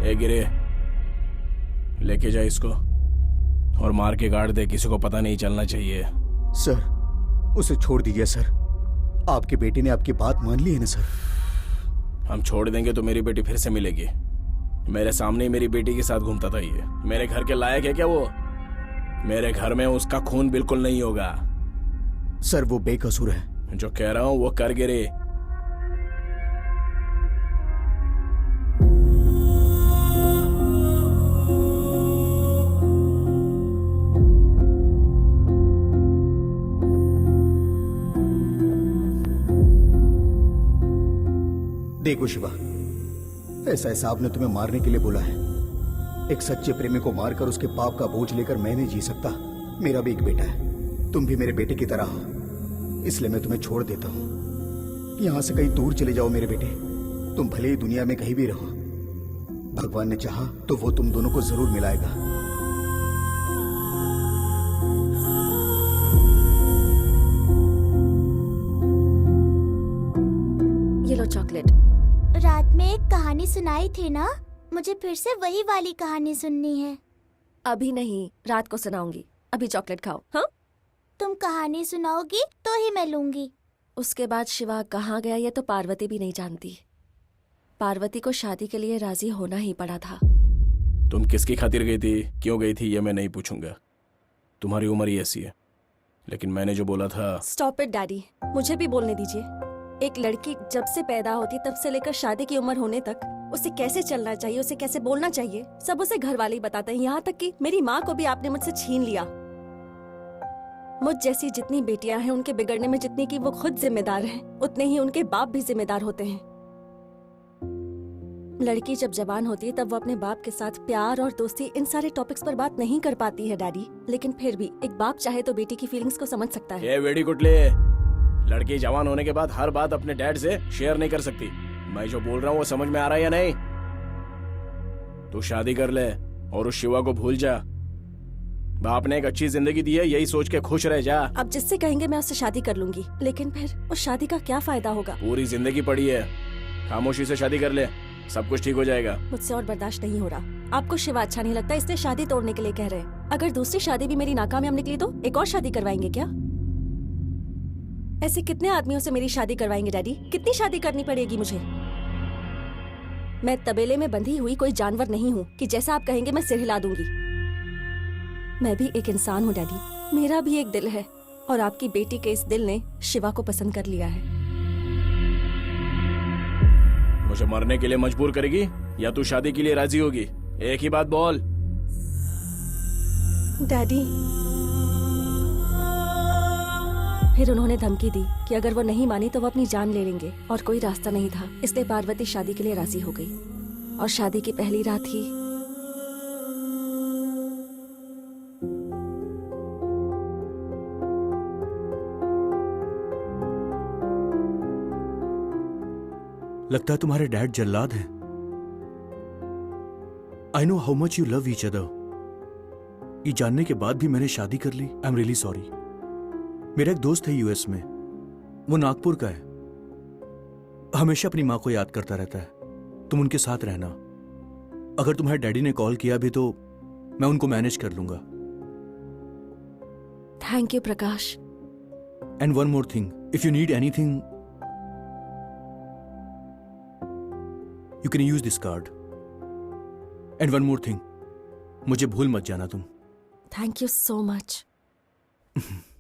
ए गिरे, लेके जा इसको और मार के गाड़ दे, किसी को पता नहीं चलना चाहिए। सर, उसे छोड़ दीजिए सर। आपके बेटे ने आपकी बात मान ली है ना सर? हम छोड़ देंगे तो मेरी बेटी फिर से मिलेगी। मेरे सामने ही मेरी बेटी के साथ घूमता था ये। मेरे घर के लायक है क्या वो? मेरे घर में उसका खून बिल्कुल नहीं होगा। सर, वो बेकसूर है। जो कह रहा हूं वो कर गिरे। देखो शिवा, ऐसा साहब ने तुम्हें मारने के लिए बोला है। एक सच्चे प्रेमी को मारकर उसके पाप का बोझ लेकर मैं नहीं जी सकता। मेरा भी एक बेटा है, तुम भी मेरे बेटे की तरह हो, इसलिए मैं तुम्हें छोड़ देता हूँ। यहाँ से कहीं दूर चले जाओ मेरे बेटे, तुम भले ही दुनिया में कहीं भी रहो। भगवान ने चाहा तो वो तुम दोनों को जरूर मिलाएगा। ये लो चॉकलेट। रात में एक कहानी सुनाई थी ना, मुझे फिर से वही वाली कहानी सुननी है। अभी नहीं, रात को सुनाऊंगी। अभी चॉकलेट खाओ। हाँ, तुम कहानी सुनाओगी तो ही मैं लूंगी। उसके बाद शिवा कहाँ गया ये तो पार्वती भी नहीं जानती। पार्वती को शादी के लिए राजी होना ही पड़ा था। तुम किसकी खातिर गई थी, क्यों गई थी, ये मैं नहीं पूछूंगा। तुम्हारी उम्र ही ऐसी है। लेकिन मैंने जो बोला था। स्टॉप इट डैडी, मुझे भी बोलने दीजिए। एक लड़की जब से पैदा होती तब से लेकर शादी की उम्र होने तक उसे कैसे चलना चाहिए, उसे कैसे बोलना चाहिए, सब उसे घर वाले ही बताते हैं। यहाँ तक कि मेरी माँ को भी आपने मुझसे छीन लिया। मुझ जैसी जितनी बेटियां हैं उनके बिगड़ने में जितनी की वो खुद जिम्मेदार हैं, उतने ही उनके बाप भी जिम्मेदार होते हैं। लड़की जब जवान होती है तब वो अपने बाप के साथ प्यार और दोस्ती इन सारे टॉपिक्स पर बात नहीं कर पाती है डैडी। लेकिन फिर भी एक बाप चाहे तो बेटी की फीलिंग्स को समझ सकता है। ये वेडी कुटले, लड़की जवान होने के बाद हर बात अपने डैड से शेयर नहीं कर सकती। मैं जो बोल रहा हूँ वो समझ में आ रहा है या नहीं? तू शादी कर ले और उस शिवा को भूल जा। बाप ने एक अच्छी जिंदगी दी है, यही सोच के खुश रह जा। अब जिससे कहेंगे मैं उससे शादी कर लूंगी, लेकिन फिर उस शादी का क्या फायदा होगा? पूरी जिंदगी पड़ी है, खामोशी से शादी कर ले, सब कुछ ठीक हो जाएगा। मुझसे और बर्दाश्त नहीं हो रहा। आपको शिवा अच्छा नहीं लगता इसलिए शादी तोड़ने के लिए कह रहे हैं। अगर दूसरी शादी भी मेरी नाकामयाब निकली तो एक और शादी करवाएंगे क्या? ऐसे कितने आदमियों से मेरी शादी करवाएंगे डैडी? कितनी शादी करनी पड़ेगी मुझे? मैं तबेले में बंधी हुई कोई जानवर नहीं हूँ कि जैसा आप कहेंगे मैं सिर हिला दूंगी। मैं भी एक इंसान हूँ डैडी, मेरा भी एक दिल है और आपकी बेटी के इस दिल ने शिवा को पसंद कर लिया है। मुझे मरने के लिए मजबूर करेगी या तू शादी के लिए राजी होगी? एक ही बात बोल। डैडी, फिर उन्होंने धमकी दी कि अगर वो नहीं मानी तो वो अपनी जान ले लेंगे और कोई रास्ता नहीं था, इसलिए पार्वती शादी के लिए राजी हो गई। और शादी की पहली रात ही लगता है तुम्हारे डैड जल्लाद हैं। I know how much you love each other. ये जानने के बाद भी मैंने शादी कर ली। I am really sorry. मेरा एक दोस्त है यूएस में, वो नागपुर का है, हमेशा अपनी माँ को याद करता रहता है। तुम उनके साथ रहना। अगर तुम्हारे डैडी ने कॉल किया भी तो मैं उनको मैनेज कर लूंगा। Thank you Prakash. And one more thing, if you need anything you can use this card. And one more thing, मुझे भूल मत जाना तुम। Thank you so much.